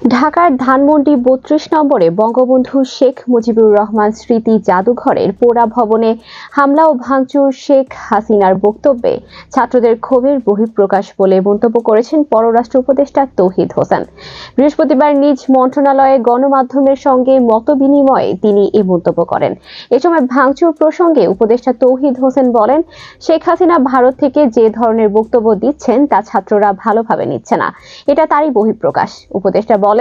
ঢাকার ধানমন্ডি ৩২ নম্বরে বঙ্গবন্ধু শেখ মুজিবুর রহমান স্মৃতি জাদুঘরের পোড়া ভবনে হামলা ও ভাঙচুর শেখ হাসিনার বক্তব্যে ছাত্রদের ক্ষোভের বহিঃপ্রকাশ বলে মন্তব্য করেছেন পররাষ্ট্র উপদেষ্টা তৌহিদ হোসেন। বৃহস্পতিবার নিজ মন্ত্রণালয়ে গণমাধ্যমের সঙ্গে মতবিনিময়ে তিনি এ মন্তব্য করেন। এ সময় ভাঙচুর প্রসঙ্গে উপদেষ্টা তৌহিদ হোসেন বলেন, শেখ হাসিনা ভারত থেকে যে ধরনের বক্তব্য দিচ্ছেন তা ছাত্ররা ভালোভাবে নিচ্ছে না, এটা তারই বহিঃপ্রকাশ। উপদেষ্টা বলেন,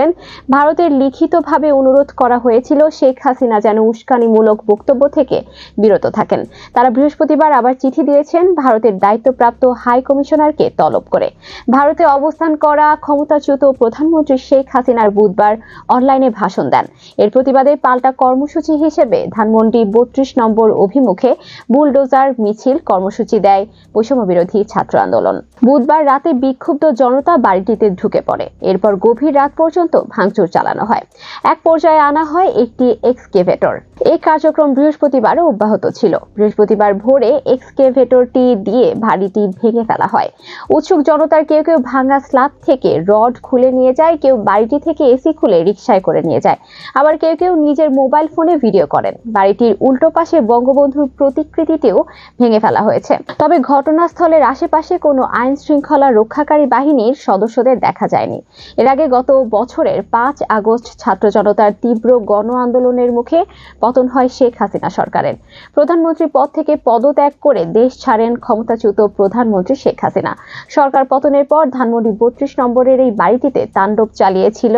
ভারতের লিখিতভাবে অনুরোধ করা হয়েছিল শেখ হাসিনা যেন উস্কানিমূলক বক্তব্য থেকে বিরত থাকেন। তারা বৃহস্পতিবার আবার চিঠি দিয়েছেন ভারতের দায়িত্বপ্রাপ্ত হাই কমিশনারকে তলব করে। ভারতে অবস্থান করা ক্ষমতাচ্যুত প্রধানমন্ত্রী শেখ হাসিনার বুধবার অনলাইনে ভাষণ দেন। এর প্রতিবাদে পাল্টা কর্মসূচি হিসেবে ধানমন্ডি ৩২ নম্বর অভিমুখে বুলডোজার মিছিল কর্মসূচি দেয় বৈষম্য বিরোধী ছাত্র আন্দোলন। বুধবার রাতে বিক্ষুব্ধ জনতা বাড়িটিতে ঢুকে পড়ে। এরপর গভীর রাত পর্যন্ত ভাঙচুর চালানো হয়। এক পর্যায়ে আনা হয় একটি এক্সকেভেটর। এই কার্যক্রম বৃহস্পতিবারও অব্যাহত ছিল। বৃহস্পতিবার ভোরে এক্সকেভেটরটি দিয়ে বাড়িটি ভেঙে ফেলা হয়। উৎসুক জনতার কেউ কেউ ভাঙা স্ল্যাব থেকে রড খুলে নিয়ে যায়, কেউ বাড়িটি থেকে এসি খুলে রিকশায় করে নিয়ে যায়, আবার কেউ কেউ নিজের মোবাইল ফোনে ভিডিও করেন। বাড়িটির উল্টো পাশে বঙ্গবন্ধুর প্রতিকৃতিটিও ভেঙে ফেলা হয়েছে। তবে ঘটনাস্থলের আশেপাশে কোনো আইন শৃঙ্খলা রক্ষাকারী বাহিনীর সদস্যদের দেখা যায়নি। এর আগে গত বছরের ৫ আগস্ট ছাত্র জনতার তীব্র গণ আন্দোলনের মুখে পতন হয় শেখ হাসিনা সরকারের। প্রধানমন্ত্রী পদ থেকে পদত্যাগ করে দেশ ছাড়েন ক্ষমতাচ্যুত প্রধানমন্ত্রী শেখ হাসিনা। সরকার পতনের পর ধানমন্ডি ৩২ নম্বরের এই বাড়িটিতে তাণ্ডব চালিয়েছিল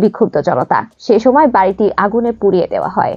বিক্ষুব্ধ জনতা। সে সময় বাড়িটি আগুনে পুড়িয়ে দেওয়া হয়।